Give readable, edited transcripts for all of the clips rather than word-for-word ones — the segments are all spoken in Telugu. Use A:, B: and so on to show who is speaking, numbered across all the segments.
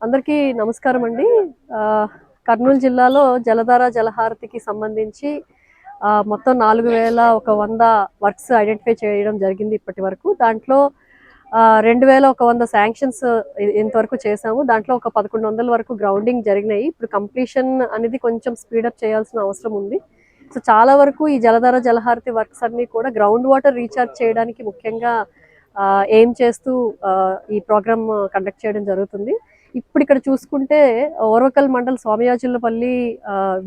A: అందరికీ నమస్కారం అండి. కర్నూలు జిల్లాలో జలధార జలహారతికి సంబంధించి మొత్తం 4100 వర్క్స్ ఐడెంటిఫై చేయడం జరిగింది ఇప్పటి వరకు. దాంట్లో 2100 శాంక్షన్స్ ఇంతవరకు చేశాము. దాంట్లో ఒక 1100 వరకు గ్రౌండింగ్ జరిగినాయి. ఇప్పుడు కంప్లీషన్ అనేది కొంచెం స్పీడప్ చేయాల్సిన అవసరం ఉంది. సో చాలా వరకు ఈ జలధార జలహారతి వర్క్స్ అన్నీ కూడా గ్రౌండ్ వాటర్ రీఛార్జ్ చేయడానికి ముఖ్యంగా ఎయిమ్ చేస్తూ ఈ ప్రోగ్రామ్ కండక్ట్ చేయడం జరుగుతుంది. ఇప్పుడు ఇక్కడ చూసుకుంటే ఓర్వకల్ మండల్ స్వామియాజులపల్లి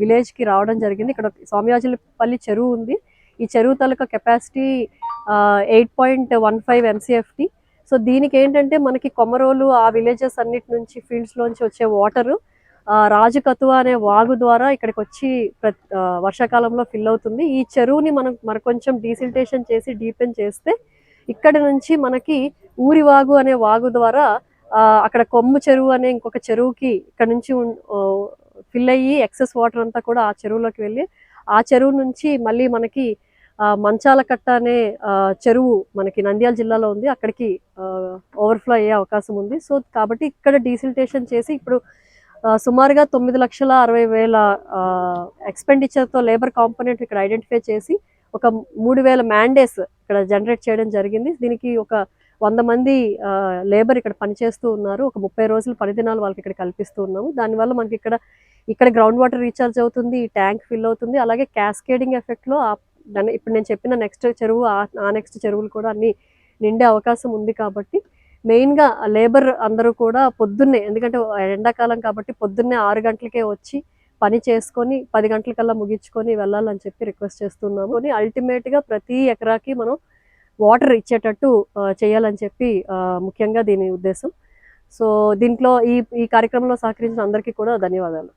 A: విలేజ్కి రావడం జరిగింది. ఇక్కడ స్వామియాజులపల్లి చెరువు ఉంది. ఈ చెరువు తాలూకా కెపాసిటీ 8.15 MCFT. సో దీనికి ఏంటంటే మనకి కొమరోలు ఆ విలేజెస్ అన్నిటి నుంచి ఫీల్డ్స్లోంచి వచ్చే వాటరు రాజు కతువా అనే వాగు ద్వారా ఇక్కడికి వచ్చి వర్షాకాలంలో ఫిల్ అవుతుంది. ఈ చెరువుని మనం మరికొంచెం డీసిల్టేషన్ చేసి డీపెన్ చేస్తే ఇక్కడ నుంచి మనకి ఊరివాగు అనే వాగు ద్వారా అక్కడ కొమ్ము చెరువు అనే ఇంకొక చెరువుకి ఇక్కడ నుంచి ఫిల్ అయ్యి ఎక్సెస్ వాటర్ అంతా కూడా ఆ చెరువులోకి వెళ్ళి ఆ చెరువు నుంచి మళ్ళీ మనకి మంచాల కట్ట అనే చెరువు మనకి నంద్యాల జిల్లాలో ఉంది. అక్కడికి ఓవర్ఫ్లో అయ్యే అవకాశం ఉంది. సో కాబట్టి ఇక్కడ డీసిల్టేషన్ చేసి ఇప్పుడు సుమారుగా 9,60,000 ఎక్స్పెండిచర్తో లేబర్ కాంపోనెంట్ ఇక్కడ ఐడెంటిఫై చేసి ఒక 3,000 మ్యాండేస్ ఇక్కడ జనరేట్ చేయడం జరిగింది. దీనికి ఒక 100 మంది లేబర్ ఇక్కడ పనిచేస్తూ ఉన్నారు. ఒక 30 రోజులు పని దినాలు వాళ్ళకి ఇక్కడ కల్పిస్తూ ఉన్నాము. దానివల్ల మనకి ఇక్కడ గ్రౌండ్ వాటర్ రీఛార్జ్ అవుతుంది, ఈ ట్యాంక్ ఫిల్ అవుతుంది. అలాగే క్యాస్కేడింగ్ ఎఫెక్ట్లో ఇప్పుడు నేను చెప్పిన నెక్స్ట్ చెరువు ఆ నెక్స్ట్ చెరువులు కూడా అన్ని నిండే అవకాశం ఉంది. కాబట్టి మెయిన్గా లేబర్ అందరూ కూడా పొద్దున్నే, ఎందుకంటే ఎండాకాలం కాబట్టి పొద్దున్నే 6 గంటలకే వచ్చి పని చేసుకొని 10 గంటలకల్లా ముగించుకొని వెళ్ళాలని చెప్పి రిక్వెస్ట్ చేస్తున్నాము. అల్టిమేట్గా ప్రతి ఎకరాకి మనం వాటర్ ఇచ్చేటట్టు చేయాలని చెప్పి ముఖ్యంగా దీని ఉద్దేశం. సో దీంట్లో ఈ కార్యక్రమంలో సహకరించిన అందరికీ కూడా ధన్యవాదాలు.